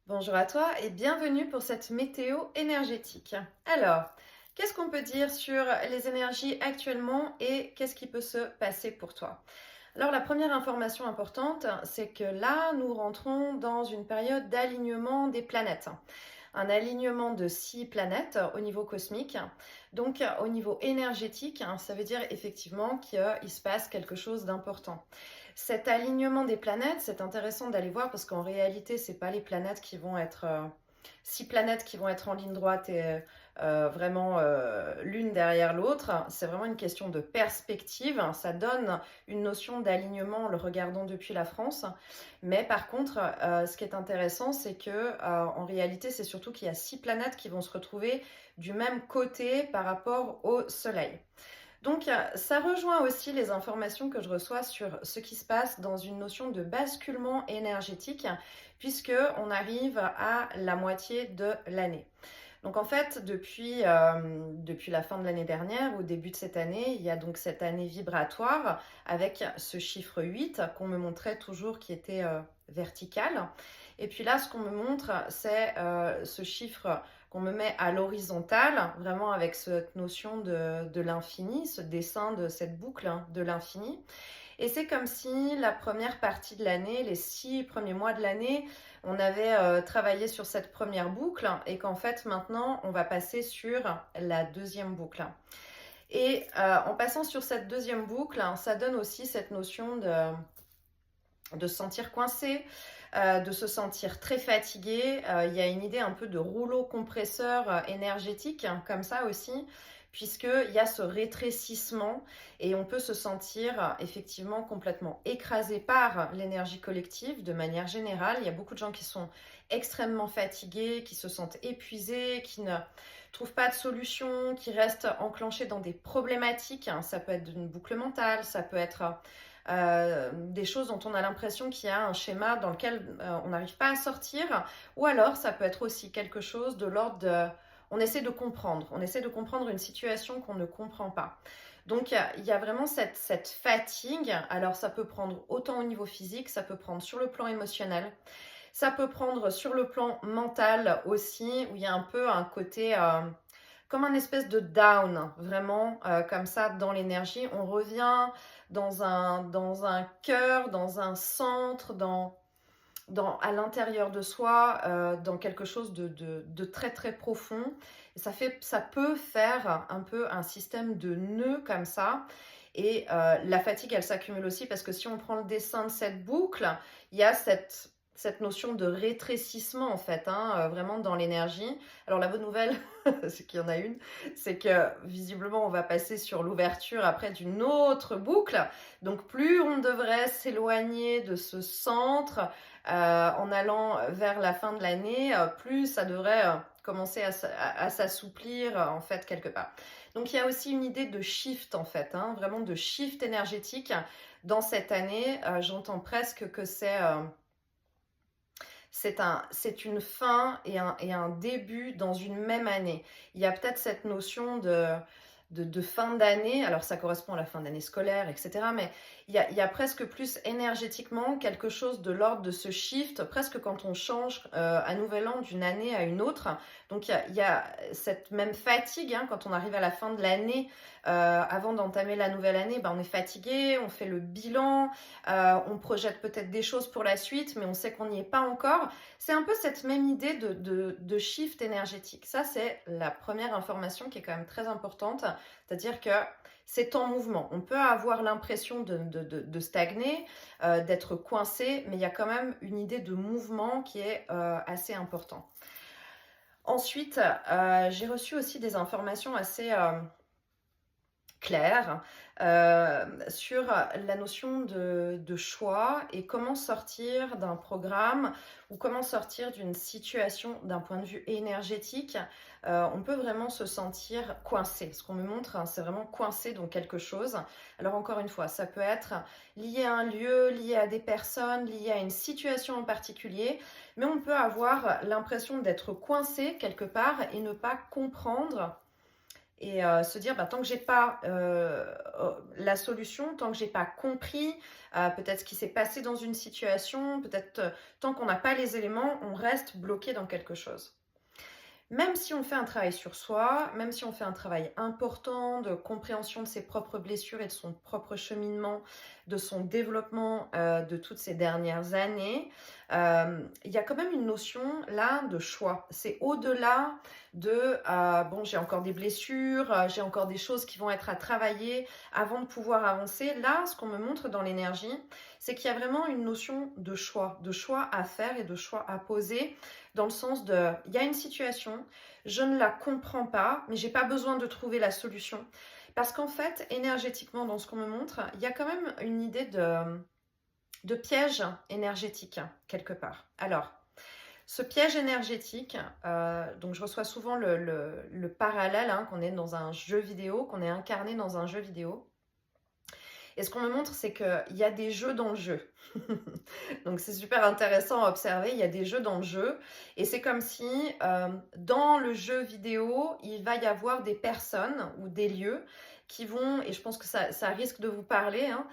Bonjour à toi et bienvenue pour cette météo énergétique. Alors, qu'est-ce qu'on peut dire sur les énergies actuellement et qu'est-ce qui peut se passer pour toi? Alors, la première information importante, c'est que là, nous rentrons dans une période d'alignement des planètes. Un alignement de 6 planètes au niveau cosmique. Donc, au niveau énergétique, ça veut dire effectivement qu'il se passe quelque chose d'important. Cet alignement des planètes, c'est intéressant d'aller voir parce qu'en réalité, c'est pas les planètes qui vont être 6 planètes qui vont être en ligne droite et vraiment l'une derrière l'autre. C'est vraiment une question de perspective. Ça donne une notion d'alignement en le regardant depuis la France. Mais par contre, ce qui est intéressant, c'est que en réalité, c'est surtout qu'il y a 6 planètes qui vont se retrouver du même côté par rapport au Soleil. Donc, ça rejoint aussi les informations que je reçois sur ce qui se passe dans une notion de basculement énergétique, puisque on arrive à la moitié de l'année. Donc en fait, depuis la fin de l'année dernière, au début de cette année, il y a donc cette année vibratoire avec ce chiffre 8 qu'on me montrait toujours qui était vertical. Et puis là, ce qu'on me montre, c'est ce chiffre qu'on me met à l'horizontale, vraiment avec cette notion de l'infini, ce dessin de cette boucle de l'infini. Et c'est comme si la première partie de l'année, les 6 premiers mois de l'année, on avait travaillé sur cette première boucle et qu'en fait maintenant on va passer sur la deuxième boucle. Et en passant sur cette deuxième boucle, ça donne aussi cette notion de se sentir coincé, de se sentir très fatigué. Il y a une idée un peu de rouleau compresseur énergétique, comme ça aussi, puisqu'il y a ce rétrécissement et on peut se sentir effectivement complètement écrasé par l'énergie collective de manière générale. Il y a beaucoup de gens qui sont extrêmement fatigués, qui se sentent épuisés, qui ne trouvent pas de solution, qui restent enclenchés dans des problématiques. Ça peut être une boucle mentale, ça peut être des choses dont on a l'impression qu'il y a un schéma dans lequel on n'arrive pas à sortir, ou alors ça peut être aussi quelque chose de l'ordre de... On essaie de comprendre une situation qu'on ne comprend pas. Donc il y a vraiment cette fatigue, alors ça peut prendre autant au niveau physique, ça peut prendre sur le plan émotionnel, ça peut prendre sur le plan mental aussi, où il y a un peu un côté... comme un espèce de down, vraiment comme ça dans l'énergie. On revient dans un cœur, dans un centre, à l'intérieur de soi, dans quelque chose de très très profond. Et ça peut faire un peu un système de nœuds comme ça. Et la fatigue, elle s'accumule aussi parce que si on prend le dessin de cette boucle, il y a cette notion de rétrécissement en fait, vraiment dans l'énergie. Alors la bonne nouvelle, c'est qu'il y en a une, c'est que visiblement on va passer sur l'ouverture après d'une autre boucle. Donc plus on devrait s'éloigner de ce centre en allant vers la fin de l'année, plus ça devrait commencer à s'assouplir en fait quelque part. Donc il y a aussi une idée de shift en fait, vraiment de shift énergétique dans cette année. J'entends presque que c'est une fin et un début dans une même année. Il y a peut-être cette notion de fin d'année, alors ça correspond à la fin d'année scolaire, etc. Mais il y a presque plus énergétiquement quelque chose de l'ordre de ce shift, presque quand on change à nouvel an d'une année à une autre. Donc il y a cette même fatigue quand on arrive à la fin de l'année, avant d'entamer la nouvelle année, on est fatigué, on fait le bilan, on projette peut-être des choses pour la suite, mais on sait qu'on n'y est pas encore. C'est un peu cette même idée de shift énergétique. Ça, c'est la première information qui est quand même très importante, c'est-à-dire que c'est en mouvement. On peut avoir l'impression de stagner, d'être coincé, mais il y a quand même une idée de mouvement qui est assez important. Ensuite, j'ai reçu aussi des informations assez claires sur la notion de choix et comment sortir d'un programme ou comment sortir d'une situation d'un point de vue énergétique. On peut vraiment se sentir coincé. Ce qu'on me montre, c'est vraiment coincé dans quelque chose. Alors encore une fois, ça peut être lié à un lieu, lié à des personnes, lié à une situation en particulier, mais on peut avoir l'impression d'être coincé quelque part et ne pas comprendre et se dire, bah, tant que j'ai pas la solution, tant que j'ai pas compris peut-être ce qui s'est passé dans une situation, peut-être tant qu'on n'a pas les éléments, on reste bloqué dans quelque chose. Même si on fait un travail sur soi, même si on fait un travail important de compréhension de ses propres blessures et de son propre cheminement, de son développement de toutes ces dernières années, il y a quand même une notion là de choix. C'est au-delà de bon, j'ai encore des blessures, j'ai encore des choses qui vont être à travailler avant de pouvoir avancer. Là, ce qu'on me montre dans l'énergie, c'est qu'il y a vraiment une notion de choix à faire et de choix à poser dans le sens de, il y a une situation, je ne la comprends pas, mais j'ai pas besoin de trouver la solution. Parce qu'en fait, énergétiquement, dans ce qu'on me montre, il y a quand même une idée de piège énergétique, quelque part. Alors, ce piège énergétique, donc je reçois souvent le parallèle, hein, qu'on est dans un jeu vidéo, qu'on est incarné dans un jeu vidéo. Et ce qu'on me montre, c'est qu'il y a des jeux dans le jeu. Donc c'est super intéressant à observer, il y a des jeux dans le jeu. Et c'est comme si dans le jeu vidéo, il va y avoir des personnes ou des lieux qui vont, et je pense que ça risque de vous parler, hein,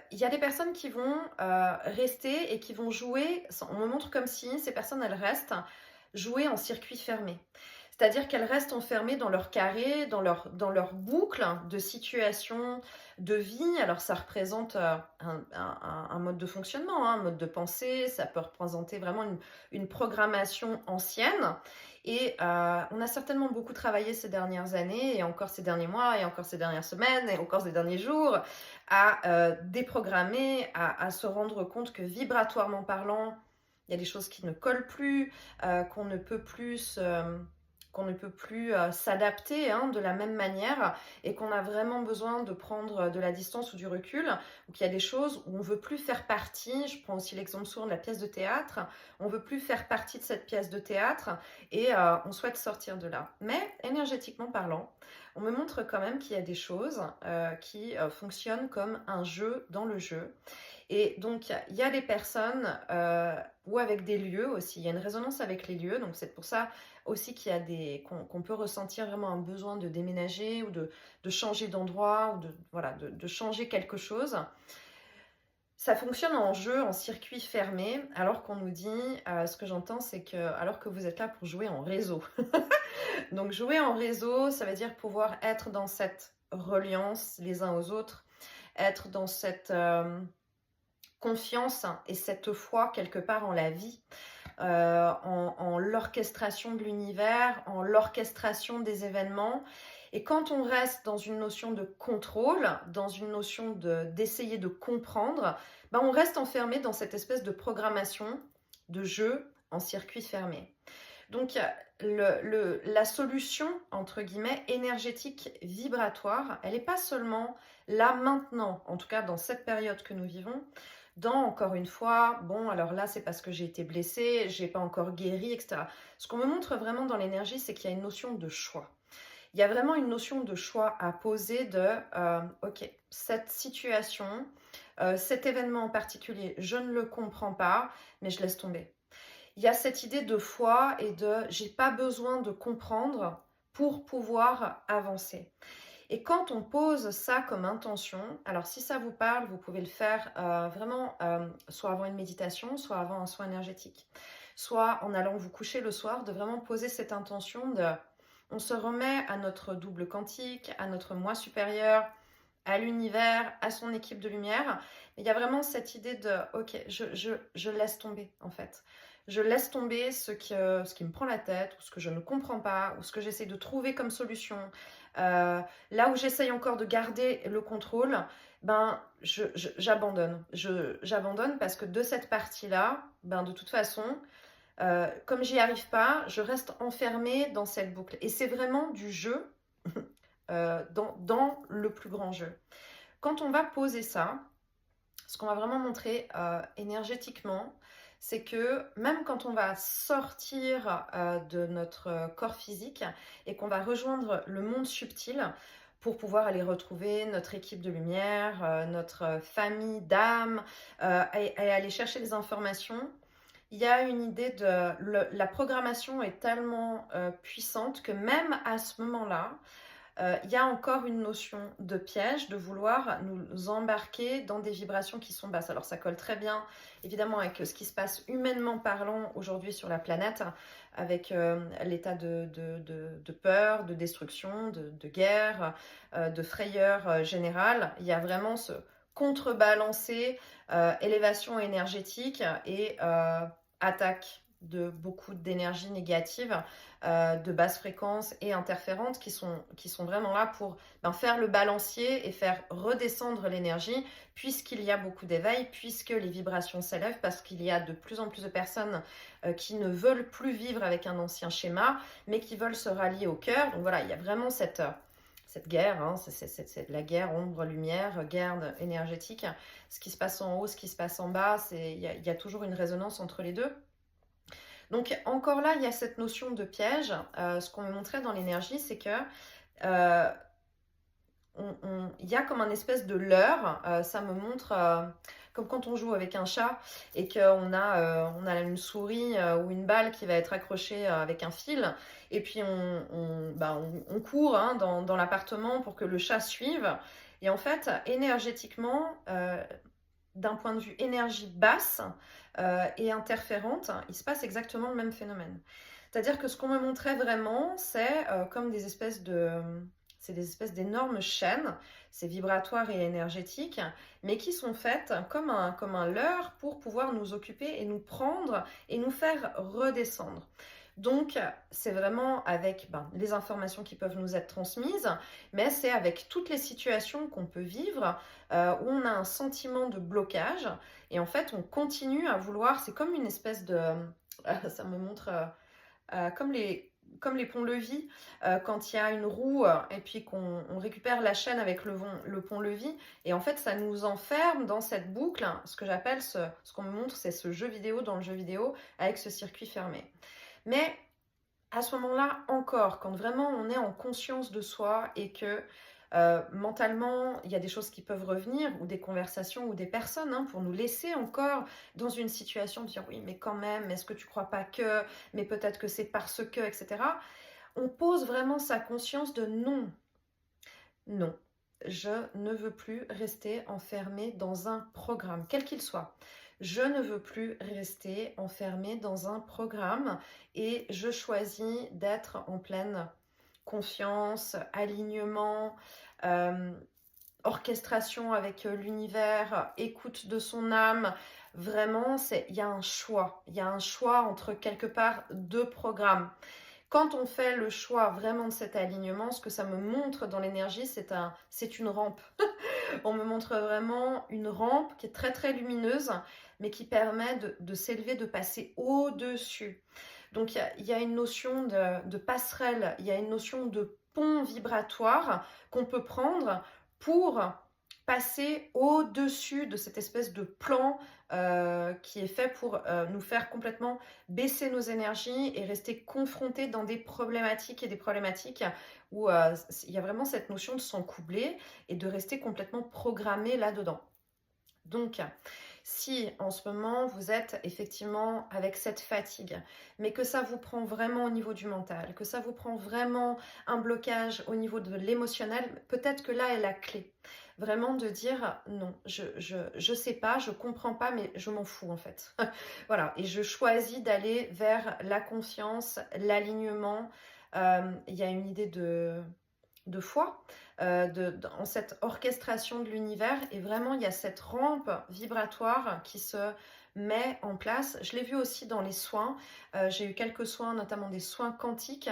il y a des personnes qui vont rester et qui vont jouer, on me montre comme si ces personnes, elles restent jouer en circuit fermé. C'est-à-dire qu'elles restent enfermées dans leur carré, dans leur boucle de situation, de vie. Alors ça représente un mode de fonctionnement, hein, un mode de pensée, ça peut représenter vraiment une programmation ancienne. Et on a certainement beaucoup travaillé ces dernières années, et encore ces derniers mois, et encore ces dernières semaines, et encore ces derniers jours, à déprogrammer, à se rendre compte que vibratoirement parlant, il y a des choses qui ne collent plus, qu'on ne peut plus s'adapter, hein, de la même manière, et qu'on a vraiment besoin de prendre de la distance ou du recul, ou qu'il y a des choses où on ne veut plus faire partie. Je prends aussi l'exemple souvent de la pièce de théâtre. On ne veut plus faire partie de cette pièce de théâtre et on souhaite sortir de là. Mais énergétiquement parlant, on me montre quand même qu'il y a des choses qui fonctionnent comme un jeu dans le jeu. Et donc, il y a des personnes ou avec des lieux aussi. Il y a une résonance avec les lieux. Donc, c'est pour ça aussi qu'il y a qu'on peut ressentir vraiment un besoin de déménager ou de changer d'endroit ou de changer quelque chose. Ça fonctionne en jeu, en circuit fermé, alors qu'on nous dit, ce que j'entends, c'est que alors que vous êtes là pour jouer en réseau. Donc, jouer en réseau, ça veut dire pouvoir être dans cette reliance les uns aux autres, être dans cette confiance et cette foi quelque part en la vie, en l'orchestration de l'univers, en l'orchestration des événements. Et quand on reste dans une notion de contrôle, dans une notion d'essayer de comprendre, ben on reste enfermé dans cette espèce de programmation de jeu en circuit fermé. Donc la solution, entre guillemets, énergétique vibratoire, elle n'est pas seulement là maintenant, en tout cas dans cette période que nous vivons, dans, encore une fois, bon, alors là, c'est parce que j'ai été blessée, j'ai pas encore guéri, etc. Ce qu'on me montre vraiment dans l'énergie, c'est qu'il y a une notion de choix. Il y a vraiment une notion de choix à poser de, ok, cette situation, cet événement en particulier, je ne le comprends pas, mais je laisse tomber. Il y a cette idée de foi et de, j'ai pas besoin de comprendre pour pouvoir avancer. Et quand on pose ça comme intention, alors si ça vous parle, vous pouvez le faire vraiment soit avant une méditation, soit avant un soin énergétique, soit en allant vous coucher le soir, de vraiment poser cette intention de, on se remet à notre double quantique, à notre moi supérieur, à l'univers, à son équipe de lumière. Mais il y a vraiment cette idée de, ok, je laisse tomber en fait. Je laisse tomber ce qui me prend la tête, ou ce que je ne comprends pas, ou ce que j'essaie de trouver comme solution. Là où j'essaye encore de garder le contrôle, ben, j'abandonne. J'abandonne parce que de cette partie-là, ben, de toute façon, comme j'y arrive pas, je reste enfermée dans cette boucle. Et c'est vraiment du jeu dans le plus grand jeu. Quand on va poser ça, ce qu'on va vraiment montrer énergétiquement, c'est que même quand on va sortir de notre corps physique et qu'on va rejoindre le monde subtil pour pouvoir aller retrouver notre équipe de lumière, notre famille d'âme et aller chercher des informations, il y a une idée de la programmation est tellement puissante que même à ce moment-là, il y a encore une notion de piège, de vouloir nous embarquer dans des vibrations qui sont basses. Alors ça colle très bien évidemment avec ce qui se passe humainement parlant aujourd'hui sur la planète, avec l'état de peur, de destruction, de guerre, de frayeur générale. Il y a vraiment ce contrebalancer élévation énergétique et attaque de beaucoup d'énergie négative, de basse fréquence et interférentes qui sont vraiment là pour faire le balancier et faire redescendre l'énergie, puisqu'il y a beaucoup d'éveil, puisque les vibrations s'élèvent, parce qu'il y a de plus en plus de personnes qui ne veulent plus vivre avec un ancien schéma, mais qui veulent se rallier au cœur. Donc voilà, il y a vraiment cette guerre, hein, c'est la guerre ombre-lumière, guerre énergétique. Ce qui se passe en haut, ce qui se passe en bas, il y a toujours une résonance entre les deux. Donc encore là, il y a cette notion de piège. Ce qu'on me montrait dans l'énergie, c'est que il y a comme un espèce de leurre. Ça me montre comme quand on joue avec un chat et qu'on a une souris ou une balle qui va être accrochée avec un fil. Et puis on court hein, dans l'appartement pour que le chat suive. Et en fait, énergétiquement, d'un point de vue énergie basse et interférente, il se passe exactement le même phénomène. C'est-à-dire que ce qu'on me montrait vraiment, c'est comme des espèces d'énormes chaînes, c'est vibratoire et énergétique, mais qui sont faites comme un leurre pour pouvoir nous occuper et nous prendre et nous faire redescendre. Donc, c'est vraiment avec les informations qui peuvent nous être transmises, mais c'est avec toutes les situations qu'on peut vivre où on a un sentiment de blocage et en fait, on continue à vouloir, c'est comme une espèce de... ça me montre comme les ponts-levis, quand il y a une roue et puis qu'on récupère la chaîne avec le pont-levis et en fait, ça nous enferme dans cette boucle, ce que j'appelle, ce qu'on me montre, c'est ce jeu vidéo dans le jeu vidéo avec ce circuit fermé. Mais à ce moment-là, encore, quand vraiment on est en conscience de soi et que mentalement, il y a des choses qui peuvent revenir, ou des conversations, ou des personnes, hein, pour nous laisser encore dans une situation de dire oui, mais quand même, est-ce que tu crois pas que, mais peut-être que c'est parce que, etc. On pose vraiment sa conscience de non. Non, je ne veux plus rester enfermée dans un programme, quel qu'il soit. Je ne veux plus rester enfermée dans un programme et je choisis d'être en pleine confiance, alignement, orchestration avec l'univers, écoute de son âme. Vraiment, il y a un choix. Il y a un choix entre quelque part deux programmes. Quand on fait le choix vraiment de cet alignement, ce que ça me montre dans l'énergie, c'est une rampe. On me montre vraiment une rampe qui est très très lumineuse, mais qui permet de s'élever, de passer au-dessus. Donc il y a une notion de passerelle, il y a une notion de pont vibratoire qu'on peut prendre pour passer au-dessus de cette espèce de plan qui est fait pour nous faire complètement baisser nos énergies et rester confrontés dans des problématiques où il y a vraiment cette notion de s'encoubler et de rester complètement programmé là-dedans. Donc, si en ce moment vous êtes effectivement avec cette fatigue, mais que ça vous prend vraiment au niveau du mental, que ça vous prend vraiment un blocage au niveau de l'émotionnel, peut-être que là est la clé. Vraiment de dire non, je sais pas, je comprends pas, mais je m'en fous en fait. Voilà, et je choisis d'aller vers la confiance, l'alignement. Il y a une idée de foi, en cette orchestration de l'univers et vraiment il y a cette rampe vibratoire qui se met en place. Je l'ai vu aussi dans les soins, j'ai eu quelques soins, notamment des soins quantiques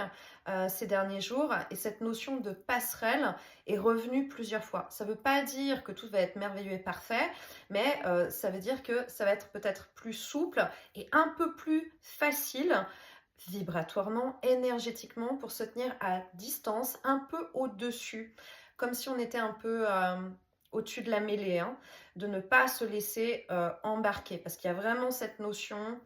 ces derniers jours et cette notion de passerelle est revenue plusieurs fois. Ça ne veut pas dire que tout va être merveilleux et parfait, mais ça veut dire que ça va être peut-être plus souple et un peu plus facile vibratoirement, énergétiquement, pour se tenir à distance, un peu au-dessus, comme si on était un peu au-dessus de la mêlée, hein, de ne pas se laisser embarquer, parce qu'il y a vraiment cette notion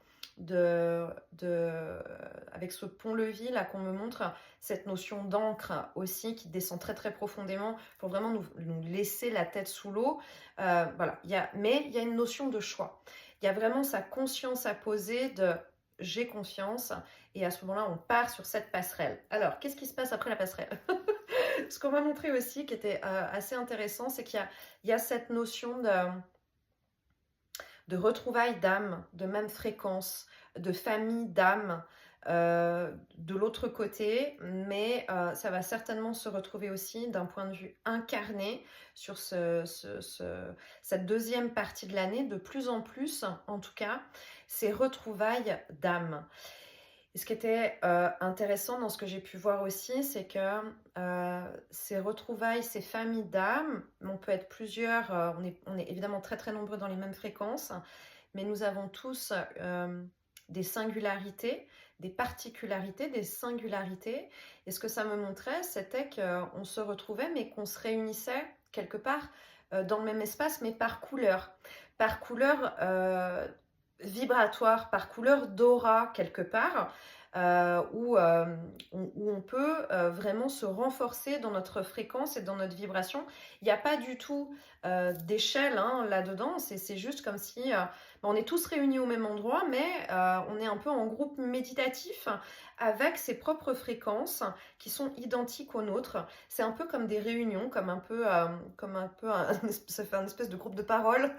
avec ce pont-levis là qu'on me montre, cette notion d'encre aussi qui descend très très profondément pour vraiment nous laisser la tête sous l'eau. Voilà, mais il y a une notion de choix. Il y a vraiment sa conscience à poser de j'ai confiance et à ce moment-là on part sur cette passerelle. Alors qu'est-ce qui se passe après la passerelle? Ce qu'on m'a montré aussi, qui était assez intéressant, c'est qu'il y a cette notion de retrouvailles d'âme, de même fréquence, de famille d'âme de l'autre côté, mais ça va certainement se retrouver aussi d'un point de vue incarné sur cette deuxième partie de l'année, de plus en plus, en tout cas, ces retrouvailles d'âme. Et ce qui était intéressant dans ce que j'ai pu voir aussi, c'est que ces retrouvailles, ces familles d'âmes, on peut être plusieurs, on est évidemment très très nombreux dans les mêmes fréquences, mais nous avons tous des singularités, des particularités, des singularités. Et ce que ça me montrait, c'était qu'on se retrouvait, mais qu'on se réunissait quelque part dans le même espace, mais par couleur. Par couleur vibratoire, par couleur d'aura quelque part, où on peut vraiment se renforcer dans notre fréquence et dans notre vibration. Il n'y a pas du tout d'échelle là-dedans, c'est juste comme si on est tous réunis au même endroit, mais on est un peu en groupe méditatif avec ses propres fréquences qui sont identiques aux nôtres. C'est un peu comme des réunions, comme un peu ça fait un espèce de groupe de parole.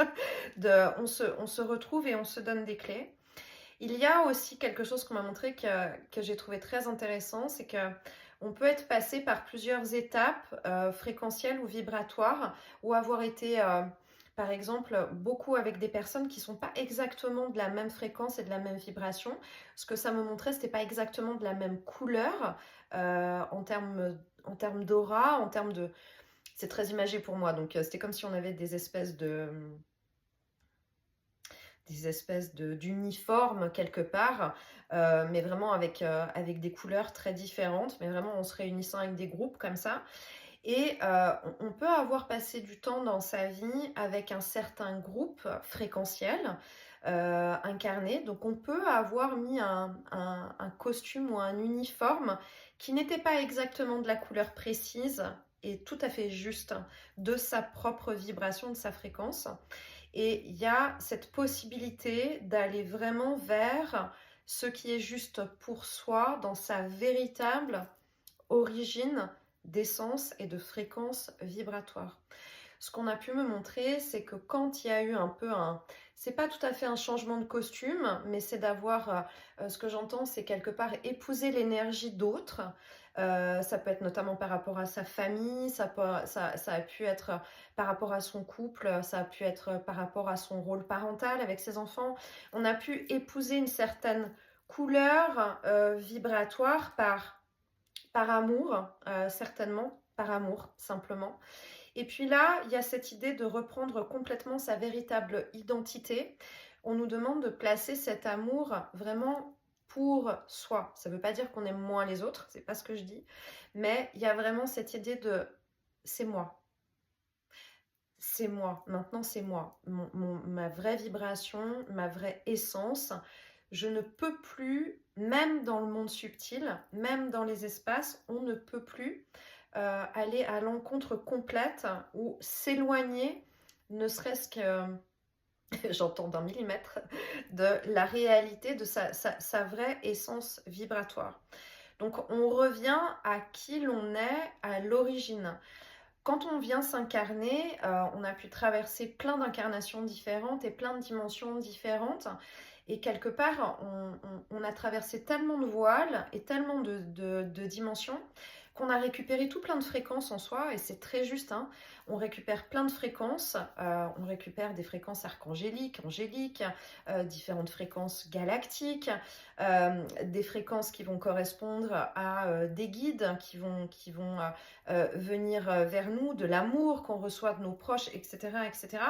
On se retrouve et on se donne des clés. Il y a aussi quelque chose qu'on m'a montré que j'ai trouvé très intéressant, c'est que on peut être passé par plusieurs étapes fréquentielles ou vibratoires, ou avoir été, par exemple, beaucoup avec des personnes qui ne sont pas exactement de la même fréquence et de la même vibration. Ce que ça me montrait, ce n'était pas exactement de la même couleur en termes d'aura, en termes de... C'est très imagé pour moi, donc c'était comme si on avait des espèces d'uniformes quelque part, mais vraiment avec des couleurs très différentes, mais vraiment en se réunissant avec des groupes comme ça. Et on peut avoir passé du temps dans sa vie avec un certain groupe fréquentiel incarné, donc on peut avoir mis un costume ou un uniforme qui n'était pas exactement de la couleur précise et tout à fait juste de sa propre vibration, de sa fréquence. Et il y a cette possibilité d'aller vraiment vers ce qui est juste pour soi dans sa véritable origine d'essence et de fréquence vibratoire. Ce qu'on a pu me montrer, c'est que quand il y a eu un peu c'est pas tout à fait un changement de costume, mais c'est d'avoir, ce que j'entends, c'est quelque part épouser l'énergie d'autres. Ça peut être notamment par rapport à sa famille, ça a pu être par rapport à son couple, ça a pu être par rapport à son rôle parental avec ses enfants. On a pu épouser une certaine couleur vibratoire par amour, certainement, par amour, simplement. Et puis là, il y a cette idée de reprendre complètement sa véritable identité. On nous demande de placer cet amour vraiment pour soi. Ça ne veut pas dire qu'on aime moins les autres, c'est pas ce que je dis, mais il y a vraiment cette idée de c'est moi. C'est moi, maintenant c'est moi, ma vraie vibration, ma vraie essence. Je ne peux plus, même dans le monde subtil, même dans les espaces, on ne peut plus aller à l'encontre complète ou s'éloigner, ne serait-ce que, j'entends d'un millimètre, de la réalité de sa vraie essence vibratoire. Donc on revient à qui l'on est à l'origine. Quand on vient s'incarner, on a pu traverser plein d'incarnations différentes et plein de dimensions différentes. Et quelque part, on a traversé tellement de voiles et tellement de dimensions qu'on a récupéré tout plein de fréquences en soi, et c'est très juste, hein. On récupère plein de fréquences, on récupère des fréquences archangéliques, angéliques, différentes fréquences galactiques, des fréquences qui vont correspondre à des guides qui vont venir vers nous, de l'amour qu'on reçoit de nos proches, etc., etc.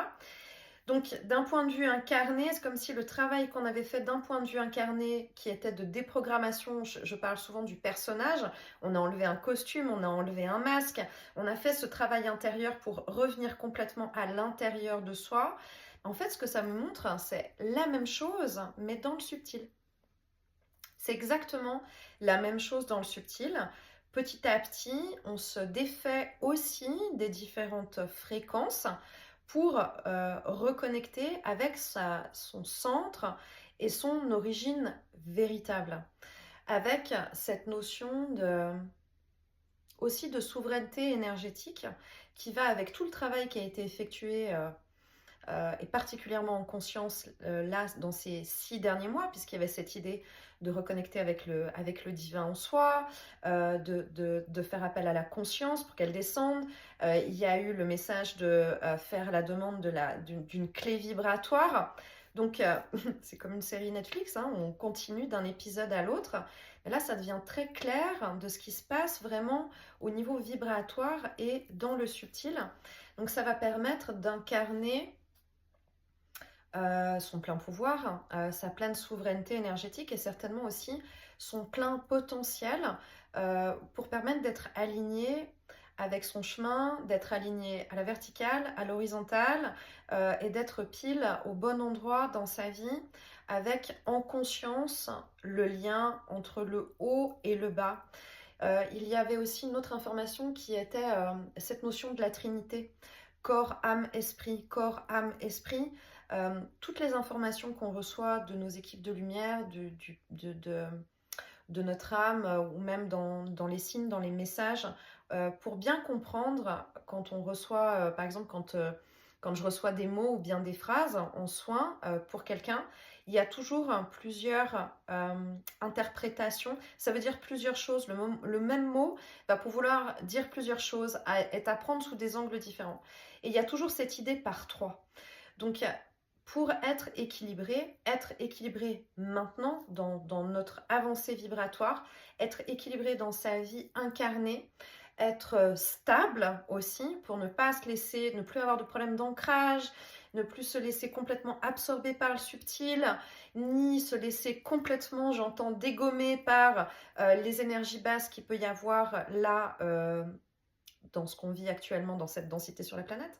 Donc, d'un point de vue incarné, c'est comme si le travail qu'on avait fait d'un point de vue incarné, qui était de déprogrammation, je parle souvent du personnage, on a enlevé un costume, on a enlevé un masque, on a fait ce travail intérieur pour revenir complètement à l'intérieur de soi. En fait, ce que ça me montre, c'est la même chose, mais dans le subtil. C'est exactement la même chose dans le subtil. Petit à petit, on se défait aussi des différentes fréquences pour reconnecter avec son centre et son origine véritable. Avec cette notion aussi de souveraineté énergétique qui va avec tout le travail qui a été effectué et particulièrement en conscience là dans ces 6 derniers mois, puisqu'il y avait cette idée de reconnecter avec le divin en soi, de faire appel à la conscience pour qu'elle descende. Il y a eu le message de faire la demande d'une clé vibratoire. Donc c'est comme une série Netflix, hein, on continue d'un épisode à l'autre. Mais là, ça devient très clair de ce qui se passe vraiment au niveau vibratoire et dans le subtil. Donc ça va permettre d'incarner son plein pouvoir, sa pleine souveraineté énergétique et certainement aussi son plein potentiel pour permettre d'être aligné avec son chemin, d'être aligné à la verticale, à l'horizontale et d'être pile au bon endroit dans sa vie avec en conscience le lien entre le haut et le bas. Il y avait aussi une autre information qui était cette notion de la Trinité. Corps, âme, esprit, corps, âme, esprit. Toutes les informations qu'on reçoit de nos équipes de lumière, de notre âme, ou même dans les signes, dans les messages, pour bien comprendre quand on reçoit, par exemple, quand je reçois des mots ou bien des phrases en soin pour quelqu'un, il y a toujours plusieurs interprétations. Ça veut dire plusieurs choses. Le même mot va pouvoir dire plusieurs choses, est à prendre sous des angles différents. Et il y a toujours cette idée par trois. Donc, pour être équilibré maintenant dans notre avancée vibratoire, être équilibré dans sa vie incarnée, être stable aussi pour ne pas se laisser, ne plus avoir de problème d'ancrage, ne plus se laisser complètement absorber par le subtil, ni se laisser complètement, j'entends, dégommer par les énergies basses qu'il peut y avoir là dans ce qu'on vit actuellement, dans cette densité sur la planète.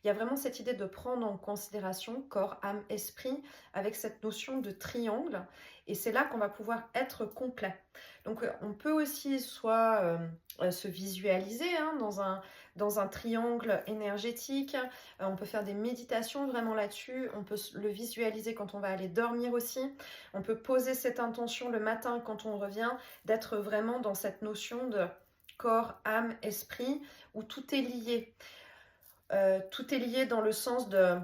Il y a vraiment cette idée de prendre en considération corps, âme, esprit avec cette notion de triangle et c'est là qu'on va pouvoir être complet. Donc on peut aussi soit se visualiser hein, dans un triangle énergétique, on peut faire des méditations vraiment là-dessus, on peut le visualiser quand on va aller dormir aussi, on peut poser cette intention le matin quand on revient, d'être vraiment dans cette notion de corps, âme, esprit, où tout est lié. Tout est lié dans le sens de,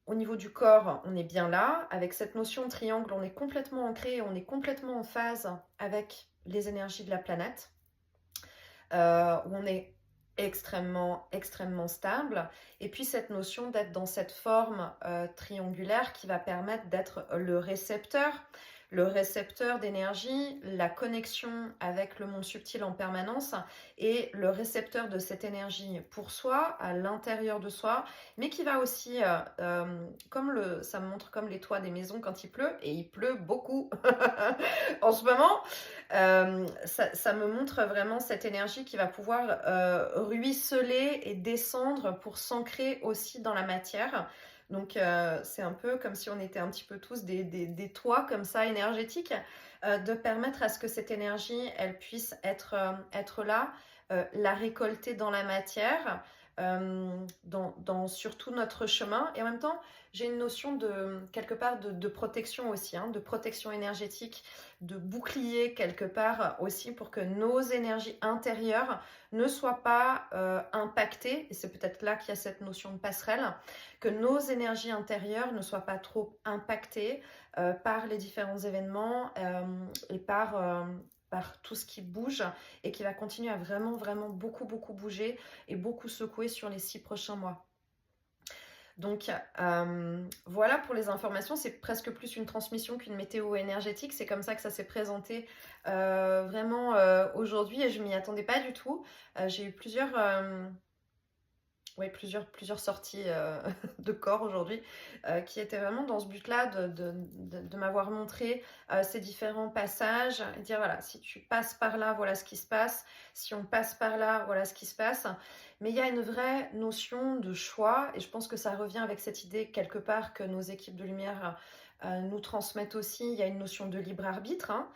au niveau du corps, on est bien là. Avec cette notion de triangle, on est complètement ancré, on est complètement en phase avec les énergies de la planète, où on est extrêmement stable. Et puis cette notion d'être dans cette forme triangulaire qui va permettre d'être le récepteur d'énergie, la connexion avec le monde subtil en permanence et le récepteur de cette énergie pour soi, à l'intérieur de soi, mais qui va aussi, ça me montre comme les toits des maisons quand il pleut, et il pleut beaucoup en ce moment, ça me montre vraiment cette énergie qui va pouvoir ruisseler et descendre pour s'ancrer aussi dans la matière. Donc c'est un peu comme si on était un petit peu tous des toits comme ça énergétiques, de permettre à ce que cette énergie, elle puisse être là, la récolter dans la matière, dans surtout notre chemin. Et en même temps, j'ai une notion quelque part de protection aussi, hein, de protection énergétique, de bouclier quelque part aussi pour que nos énergies intérieures ne soient pas impactées. Et c'est peut-être là qu'il y a cette notion de passerelle, que nos énergies intérieures ne soient pas trop impactées par les différents événements et par tout ce qui bouge et qui va continuer à vraiment beaucoup bouger et beaucoup secouer sur les 6 prochains mois. Donc voilà pour les informations, c'est presque plus une transmission qu'une météo énergétique, c'est comme ça que ça s'est présenté vraiment aujourd'hui et je m'y attendais pas du tout. J'ai eu plusieurs sorties de corps aujourd'hui qui étaient vraiment dans ce but-là de m'avoir montré ces différents passages, et dire voilà, si tu passes par là, voilà ce qui se passe, si on passe par là, voilà ce qui se passe. Mais il y a une vraie notion de choix et je pense que ça revient avec cette idée quelque part que nos équipes de lumière nous transmettent aussi. Il y a une notion de libre arbitre, hein.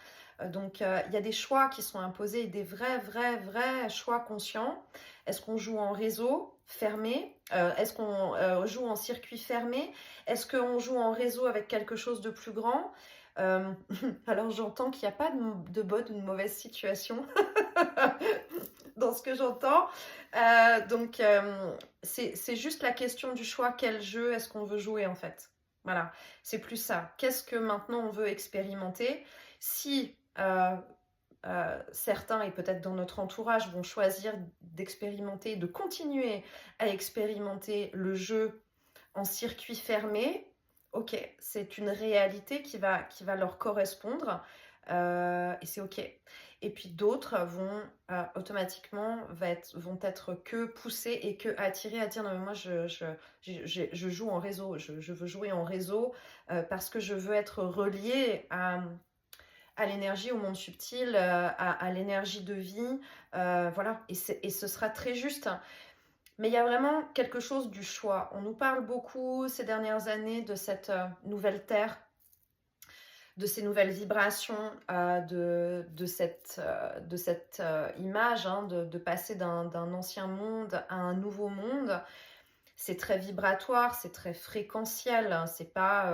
Donc il y a des choix qui sont imposés, des vrais choix conscients. Est-ce qu'on joue en réseau fermé? Est-ce qu'on joue en circuit fermé? Est-ce qu'on joue en réseau avec quelque chose de plus grand? Alors j'entends qu'il n'y a pas de bonne ou de mauvaise situation. dans ce que j'entends. Donc, c'est juste la question du choix. Quel jeu est-ce qu'on veut jouer en fait? Voilà, c'est plus ça. Qu'est-ce que maintenant on veut expérimenter? Si certains, et peut-être dans notre entourage, vont choisir d'expérimenter, de continuer à expérimenter le jeu en circuit fermé, ok, c'est une réalité qui va leur correspondre et c'est ok. Et puis d'autres vont automatiquement vont être que poussés et que attirés à dire non mais moi je joue en réseau, je veux jouer en réseau parce que je veux être relié à l'énergie, au monde subtil, à l'énergie de vie, voilà, et ce sera très juste. Mais il y a vraiment quelque chose du choix. On nous parle beaucoup ces dernières années de cette nouvelle terre, de ces nouvelles vibrations, de cette image, hein, de passer d'un ancien monde à un nouveau monde. C'est très vibratoire, c'est très fréquentiel, hein, c'est pas,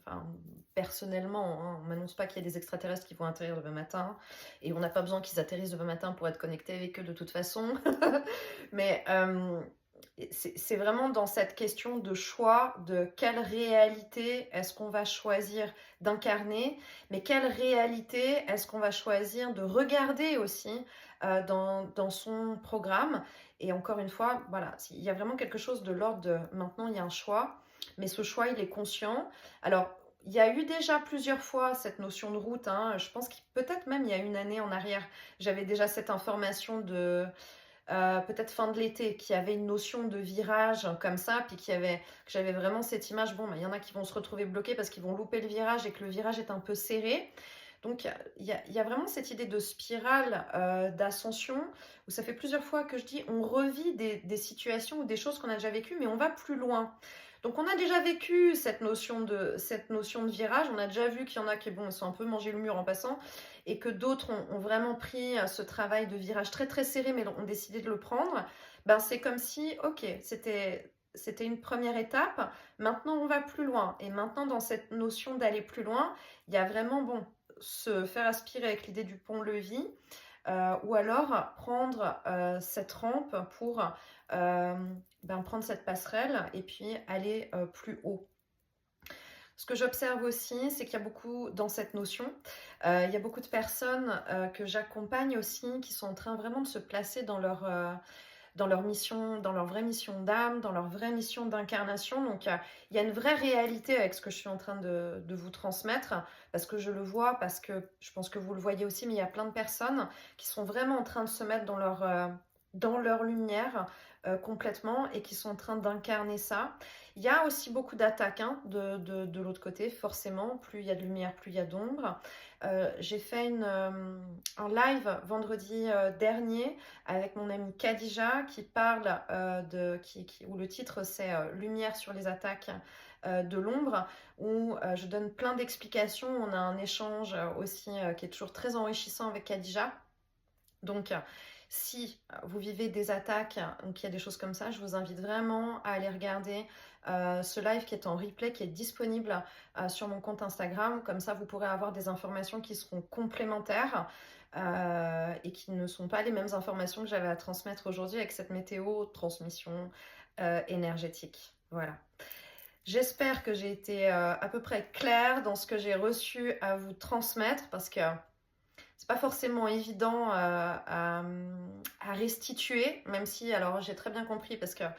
enfin, personnellement, hein, on m'annonce pas qu'il y a des extraterrestres qui vont atterrir demain matin, et on n'a pas besoin qu'ils atterrissent demain matin pour être connecté avec eux de toute façon. Mais c'est vraiment dans cette question de choix, de quelle réalité est-ce qu'on va choisir d'incarner, mais quelle réalité est-ce qu'on va choisir de regarder aussi dans son programme. Et encore une fois, voilà, il y a vraiment quelque chose de l'ordre de maintenant il y a un choix, mais ce choix il est conscient. Alors, il y a eu déjà plusieurs fois cette notion de route, hein. Je pense que peut-être même il y a une année en arrière, j'avais déjà cette information de peut-être fin de l'été, qui avait une notion de virage comme ça, puis que j'avais vraiment cette image, bon, il y en a qui vont se retrouver bloqués parce qu'ils vont louper le virage et que le virage est un peu serré. Donc, il y a vraiment cette idée de spirale d'ascension, où ça fait plusieurs fois que je dis, on revit des situations ou des choses qu'on a déjà vécues, mais on va plus loin. Donc, on a déjà vécu cette notion de virage, on a déjà vu qu'il y en a qui bon, sont un peu mangé le mur en passant, et que d'autres ont vraiment pris ce travail de virage très très serré, mais ont décidé de le prendre. Ben, c'est comme si, ok, c'était une première étape, maintenant on va plus loin. Et maintenant, dans cette notion d'aller plus loin, il y a vraiment, bon, se faire aspirer avec l'idée du pont-levis, ou alors prendre cette rampe pour prendre cette passerelle et puis aller plus haut. Ce que j'observe aussi, c'est qu'il y a beaucoup, dans cette notion, il y a beaucoup de personnes que j'accompagne aussi qui sont en train vraiment de se placer dans leur mission, dans leur vraie mission d'âme, dans leur vraie mission d'incarnation. Donc, il y a une vraie réalité avec ce que je suis en train de vous transmettre, parce que je le vois, parce que je pense que vous le voyez aussi, mais il y a plein de personnes qui sont vraiment en train de se mettre dans leur lumière complètement et qui sont en train d'incarner ça. Il y a aussi beaucoup d'attaques hein, de l'autre côté, forcément. Plus il y a de lumière, plus il y a d'ombre. J'ai fait un live vendredi dernier avec mon amie Khadija qui parle où le titre c'est Lumière sur les attaques de l'ombre, où je donne plein d'explications. On a un échange aussi qui est toujours très enrichissant avec Khadija. Donc, si vous vivez des attaques ou qu'il y a des choses comme ça, je vous invite vraiment à aller regarder ce live qui est en replay, qui est disponible sur mon compte Instagram. Comme ça, vous pourrez avoir des informations qui seront complémentaires et qui ne sont pas les mêmes informations que j'avais à transmettre aujourd'hui avec cette météo transmission énergétique. Voilà. J'espère que j'ai été à peu près claire dans ce que j'ai reçu à vous transmettre, parce que c'est pas forcément évident à restituer, même si, alors j'ai très bien compris, parce qu'on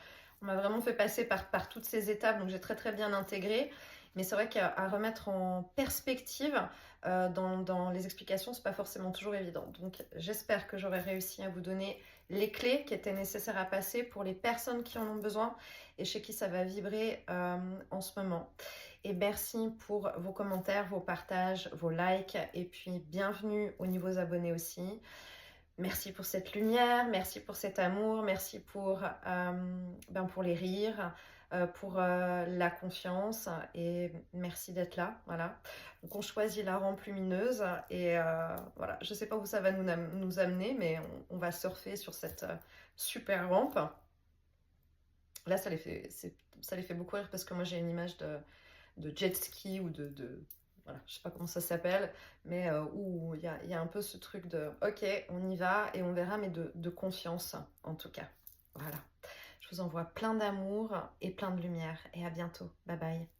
m'a vraiment fait passer par toutes ces étapes, donc j'ai très très bien intégré. Mais c'est vrai qu'à remettre en perspective dans les explications, c'est pas forcément toujours évident. Donc j'espère que j'aurai réussi à vous donner les clés qui étaient nécessaires à passer pour les personnes qui en ont besoin et chez qui ça va vibrer en ce moment. Et merci pour vos commentaires, vos partages, vos likes, et puis bienvenue aux nouveaux abonnés aussi. Merci pour cette lumière, merci pour cet amour, merci pour les rires, pour la confiance, et merci d'être là. Voilà. Donc on choisit la rampe lumineuse et voilà, je ne sais pas où ça va nous amener, mais on va surfer sur cette super rampe. Là, ça les fait beaucoup rire parce que moi j'ai une image de jet ski ou voilà, je sais pas comment ça s'appelle, mais où il y a un peu ce truc de ok, on y va et on verra, mais de confiance en tout cas. Voilà. Je vous envoie plein d'amour et plein de lumière et à bientôt. Bye bye.